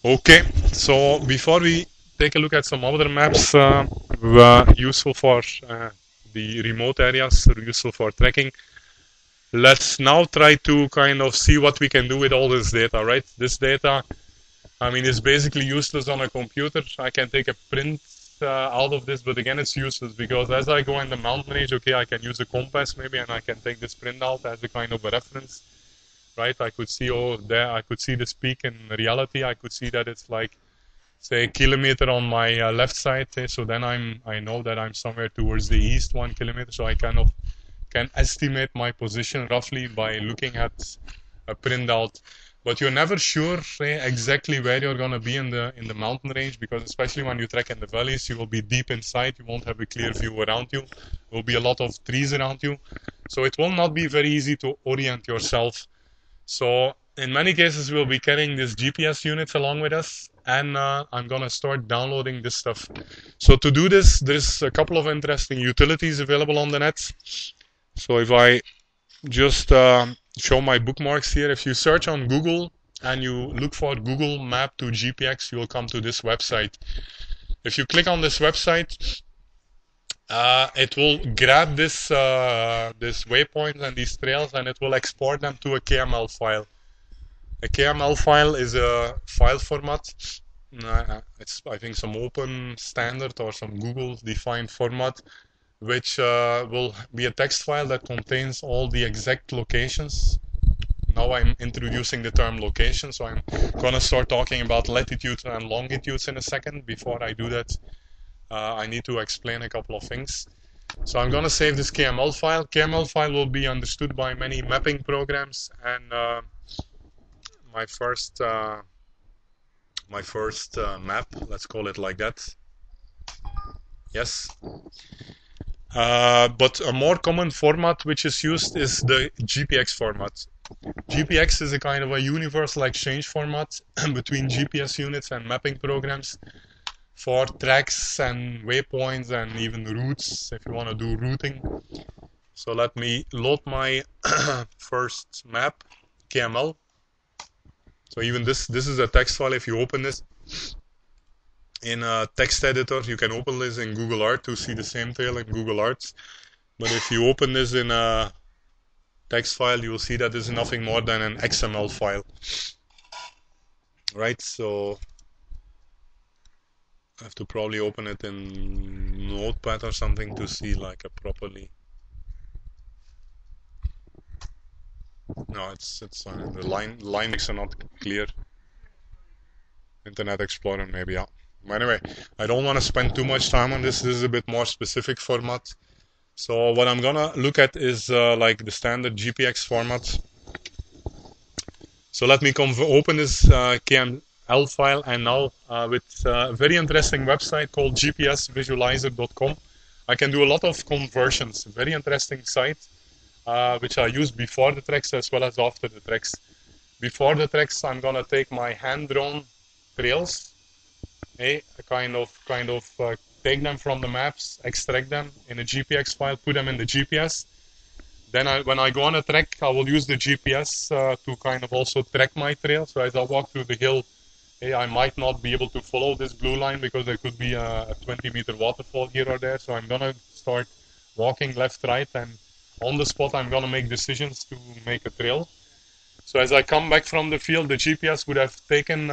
Okay, so before we take a look at some other maps useful for the remote areas, useful for tracking, let's now try to kind of see what we can do with all this data, right? This data, I mean, is basically useless on a computer. I can take a print out of this, but again, it's useless because as I go in the mountain range, okay, I can use a compass maybe, and I can take this print out as a kind of a reference, right? I could see, oh, there, I could see this peak in reality. I could see that it's like, say, a kilometer on my left side. So then I know that I'm somewhere towards the east 1 kilometer. So I kind of can estimate my position roughly by looking at a printout. But you're never sure exactly where you're going to be in the mountain range, because especially when you trek in the valleys, you will be deep inside. You won't have a clear view around you. There will be a lot of trees around you. So it will not be very easy to orient yourself. So in many cases, we'll be carrying this GPS units along with us, and I'm going to start downloading this stuff. So to do this, there's a couple of interesting utilities available on the net. So if I just show my bookmarks here, if you search on Google and you look for Google Map to GPX, you will come to this website. If you click on this website, it will grab this waypoints and these trails, and it will export them to a KML file. A KML file is a file format. It's, I think, some open standard or some Google defined format, which will be a text file that contains all the exact locations. Now I'm introducing the term location, so I'm going to start talking about latitudes and longitudes in a second. Before I do that, I need to explain a couple of things. So I'm going to save this KML file. KML file will be understood by many mapping programs, and my first map, let's call it like that. Yes. But a more common format which is used is the Gpx format. Gpx is a kind of a universal exchange format between GPS units and mapping programs for tracks and waypoints and even routes if you want to do routing. So let me load my first map, KML. So even this is a text file. If you open this in a text editor, you can open this in Google Art to see the same trail in Google Arts. But if you open this in a text file, you will see that this is nothing more than an XML file. Right, so I have to probably open it in Notepad or something to see like a properly. No, it's the lines are not clear. Internet Explorer maybe, yeah. Anyway, I don't want to spend too much time on this. This is a bit more specific format. So what I'm gonna look at is like the standard Gpx format. So let me open this KML file, and now with a very interesting website called gpsvisualizer.com, I can do a lot of conversions. Very interesting site, which I use before the treks as well as after the treks. Before the treks, I'm gonna take my hand-drawn trails, kind of take them from the maps, extract them in a GPX file, put them in the GPS. Then when I go on a trek, I will use the GPS to kind of also track my trail. So as I walk through the hill, I might not be able to follow this blue line because there could be a 20-meter waterfall here or there. So I'm gonna start walking left, right, and on the spot I'm gonna make decisions to make a trail. So as I come back from the field, the GPS would have taken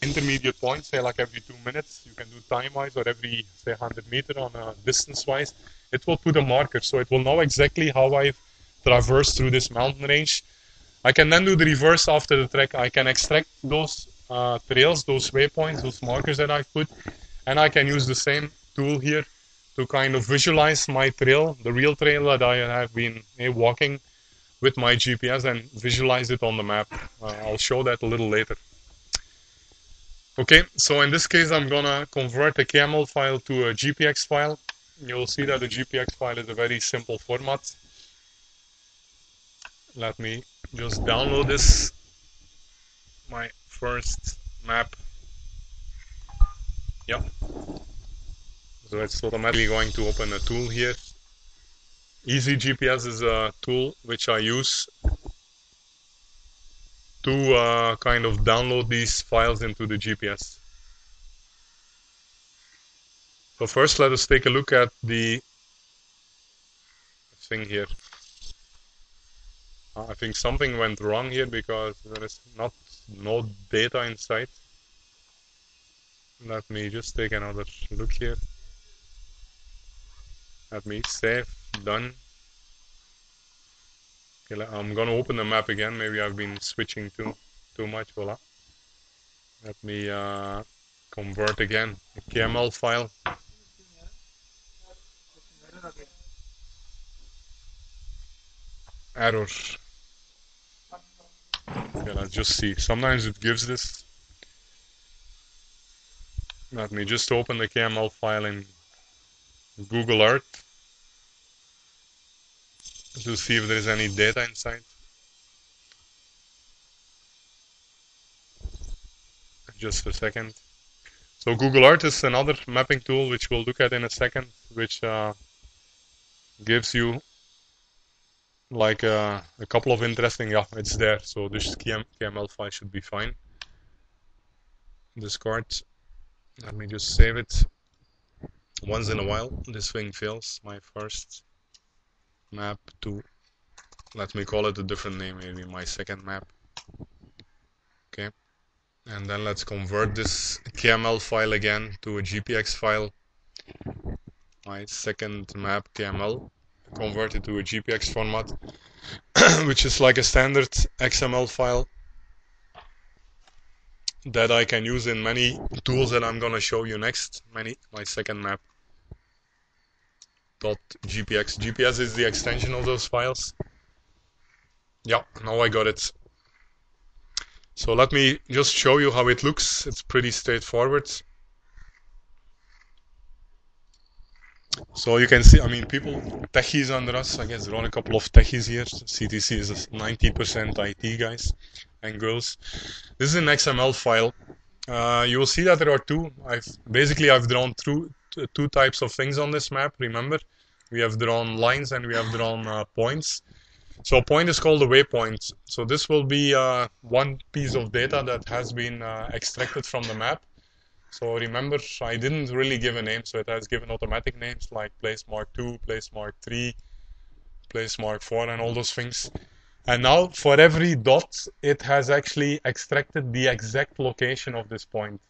intermediate points, say like every 2 minutes. You can do time-wise, or every, say, 100 meter on a distance-wise. It will put a marker, so it will know exactly how I've traversed through this mountain range. I can then do the reverse after the trek. I can extract those trails, those waypoints, those markers that I've put, and I can use the same tool here to kind of visualize my trail, the real trail that I have been walking with my GPS, and visualize it on the map. I'll show that a little later. Okay, so in this case I'm gonna convert the KML file to a GPX file. You'll see that the GPX file is a very simple format. Let me just download this, my first map. Yeah. So it's automatically going to open a tool here. Easy GPS is a tool which I use to kind of download these files into the GPS. So first let us take a look at the thing here. I think something went wrong here because there is no data inside. Let me just take another look here. Let me save, done. Okay, I'm gonna open the map again. Maybe I've been switching too much. Voila. Let me convert again a KML file. Error. Okay, let's just see. Sometimes it gives this. Let me just open the KML file in Google Earth to see if there is any data inside. Just a second. So Google Earth is another mapping tool which we'll look at in a second, which gives you like a couple of interesting, yeah, it's there. So this KML file should be fine. Discard. Let me just save it. Once in a while, this thing fails. My first map to, let me call it a different name, maybe my second map. Okay. And then let's convert this KML file again to a GPX file. My second map KML, convert it to a Gpx format, which is like a standard XML file that I can use in many tools that I'm gonna show you next. My second map .gpx. GPS is the extension of those files. Yeah, now I got it. So let me just show you how it looks. It's pretty straightforward. So you can see, I mean, people, techies under us, I guess there are a couple of techies here. CTC is 90% IT guys and girls. This is an XML file. You will see that there are two. I've drawn two types of things on this map. Remember, we have drawn lines and we have drawn points. So a point is called a waypoint. So this will be one piece of data that has been extracted from the map. So remember, I didn't really give a name, so it has given automatic names like place mark 2, place mark 3, place mark 4, and all those things. And now for every dot, it has actually extracted the exact location of this point.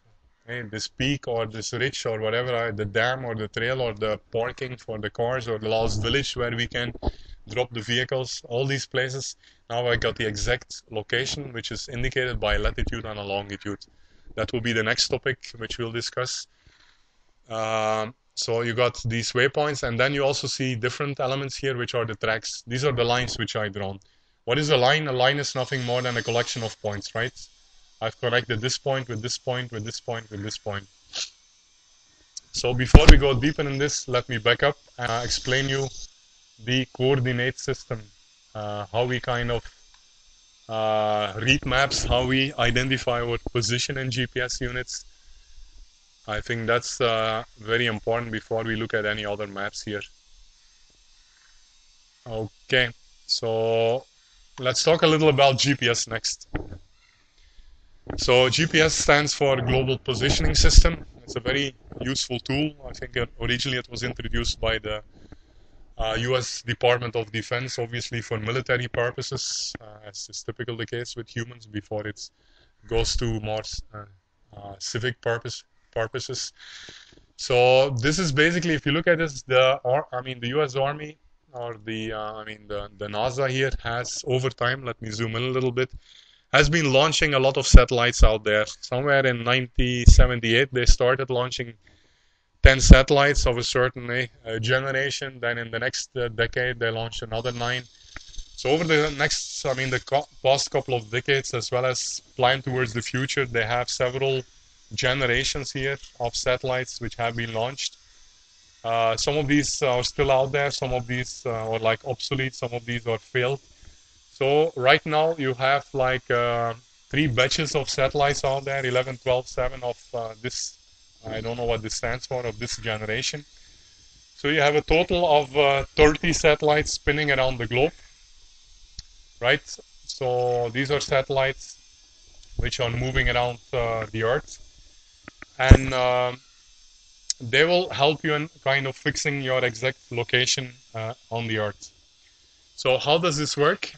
Okay? This peak or this ridge or whatever, the dam or the trail or the parking for the cars or the last village where we can drop the vehicles, all these places. Now I got the exact location, which is indicated by latitude and a longitude. That will be the next topic which we'll discuss. So you got these waypoints, and then you also see different elements here, which are the tracks. These are the lines which I drawn. What is a line? A line is nothing more than a collection of points, right? I've connected this point with this point, with this point, with this point. So before we go deeper in this, let me back up and explain you the coordinate system, how we kind of read maps, how we identify our position in GPS units. I think that's very important before we look at any other maps here. Okay, so let's talk a little about GPS next. So GPS stands for Global Positioning System. It's a very useful tool. I think originally it was introduced by the US Department of Defense, obviously for military purposes, as is typical the case with humans before it goes to more civic purposes. So this is basically, if you look at this, the US Army or the NASA here has over time, let me zoom in a little bit, has been launching a lot of satellites out there. Somewhere in 1978 they started launching 10 satellites of a certain generation. Then in the next decade they launched another 9. So over the next, the past couple of decades, as well as plan towards the future, they have several generations here of satellites which have been launched. Some of these are still out there, some of these are like obsolete, some of these are failed. So right now you have like 3 batches of satellites out there, 11, 12, 7 of this, I don't know what this stands for, of this generation. So you have a total of 30 satellites spinning around the globe, right? So these are satellites which are moving around the Earth, and they will help you in kind of fixing your exact location on the Earth. So how does this work?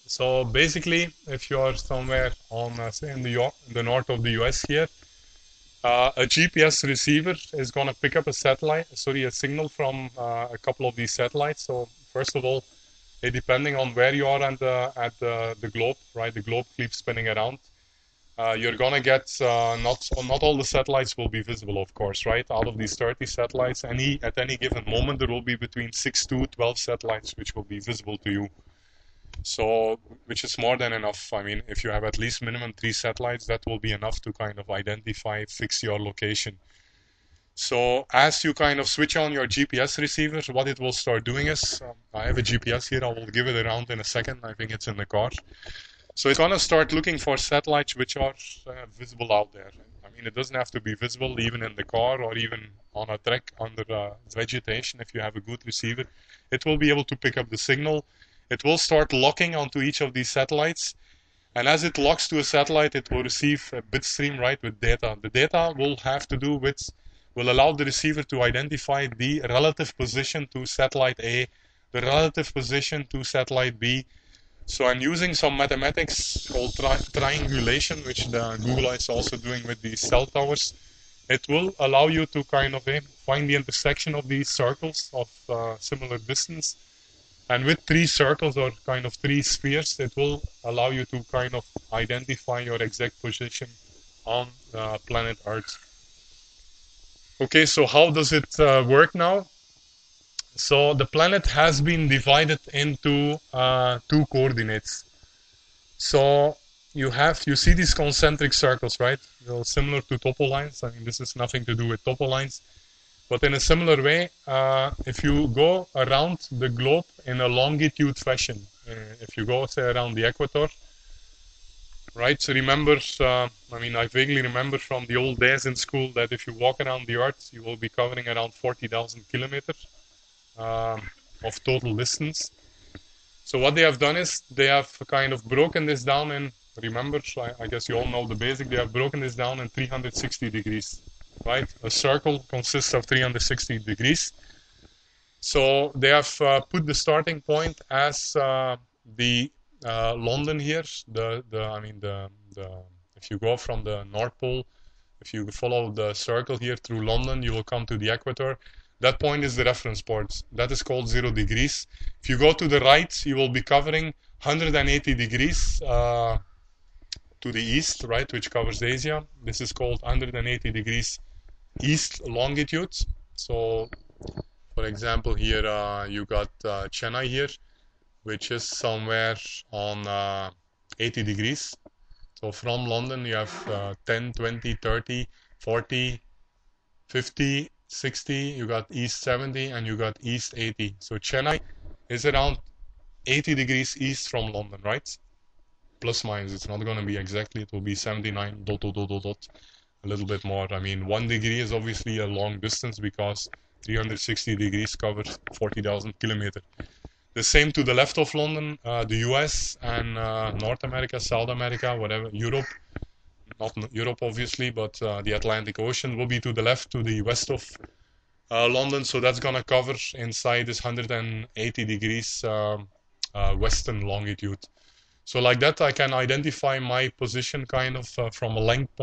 So basically, if you are somewhere on, say, in the north of the US here, a GPS receiver is going to pick up a signal from a couple of these satellites. So first of all, depending on where you are at the globe, right? The globe keeps spinning around. You're gonna get not all the satellites will be visible, of course, right? Out of these 30 satellites, at any given moment there will be between 6 to 12 satellites which will be visible to you. So, which is more than enough. I mean, if you have at least minimum 3 satellites, that will be enough to kind of fix your location. So as you kind of switch on your GPS receiver, what it will start doing is, I have a GPS here, I will give it around in a second, I think it's in the car. So it's going to start looking for satellites which are visible out there. I mean, it doesn't have to be visible even in the car or even on a track under vegetation. If you have a good receiver, it will be able to pick up the signal. It will start locking onto each of these satellites. And as it locks to a satellite, it will receive a bit stream, right, with data. The data will allow the receiver to identify the relative position to satellite A, the relative position to satellite B. So I'm using some mathematics called triangulation, which Google is also doing with these cell towers. It will allow you to kind of find the intersection of these circles of similar distance. And with 3 circles or kind of 3 spheres, it will allow you to kind of identify your exact position on planet Earth. Okay, so how does it work now? So the planet has been divided into 2 coordinates. So you see these concentric circles, right? Similar to topo lines. I mean, this is nothing to do with topo lines. But in a similar way, if you go around the globe in a longitude fashion, if you go, say, around the equator, right? So remember, I mean, I vaguely remember from the old days in school that if you walk around the Earth, you will be covering around 40,000 kilometers of total distance. So what they have done is they have kind of broken this down in, remember, I guess you all know the basic, they have broken this down in 360 degrees. Right, a circle consists of 360 degrees. So they have put the starting point as the London here. If you go from the North Pole, if you follow the circle here through London, you will come to the equator. That point is the reference point. That is called 0 degrees. If you go to the right, you will be covering 180 degrees. To the east, right, which covers Asia. This is called 180 degrees east longitude. So, for example, here you got Chennai here, which is somewhere on 80 degrees. So from London you have 10, 20, 30, 40, 50, 60, you got east 70, and you got east 80. So Chennai is around 80 degrees east from London, right? Plus minus, it's not going to be exactly, it will be 79 dot, a little bit more. I mean, 1 degree is obviously a long distance because 360 degrees covers 40,000 kilometers. The same to the left of London, the US and North America, South America, whatever, Europe, not Europe obviously, but the Atlantic Ocean will be to the left, to the west of London. So that's going to cover inside this 180 degrees western longitude. So like that, I can identify my position kind of from a length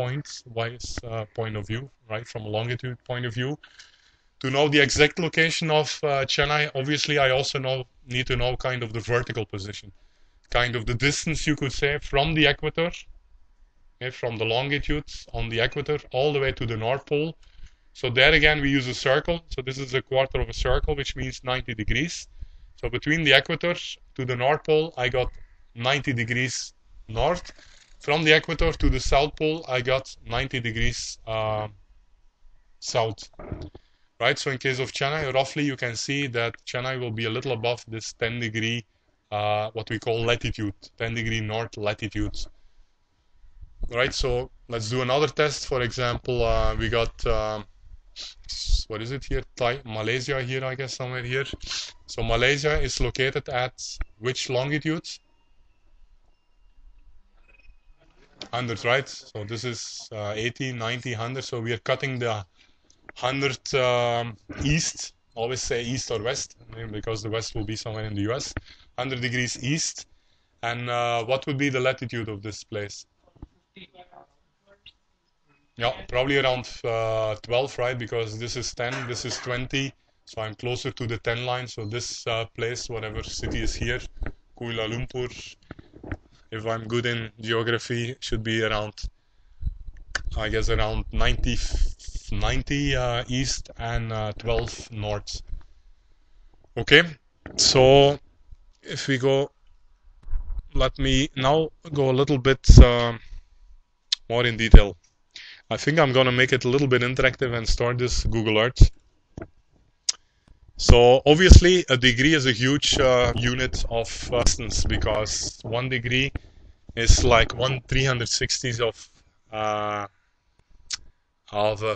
wise point of view, right? From a longitude point of view. To know the exact location of Chennai, obviously I also need to know kind of the vertical position. Kind of the distance, you could say, from the equator, from the longitude on the equator all the way to the North Pole. So there again, we use a circle. So this is a quarter of a circle, which means 90 degrees. So between the equator to the North Pole, I got 90 degrees north. From the equator to the South Pole, I got 90 degrees south. Right, so in case of Chennai, roughly you can see that Chennai will be a little above this 10 degree, what we call latitude, 10 degree north latitude. Right, so let's do another test. For example, we got, what is it here? Malaysia here, I guess, somewhere here. So Malaysia is located at which longitude? 100, right? So this is 80, 90, 100. So we are cutting the 100 east. Always say east or west, because the west will be somewhere in the US. 100 degrees east. And what would be the latitude of this place? Yeah, probably around 12, right? Because this is 10, this is 20. So I'm closer to the 10 line. So this place, whatever city is here, Kuala Lumpur, if I'm good in geography, should be around, I guess, around 90 east and 12 north. Okay, so if we go, let me now go a little bit more in detail. I think I'm going to make it a little bit interactive and start this Google Earth. So obviously a degree is a huge unit of distance, because 1 degree is like 1/360th of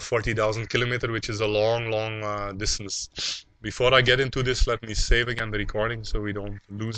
40,000 kilometers, which is a long distance. Before I get into this, let me save again the recording so we don't lose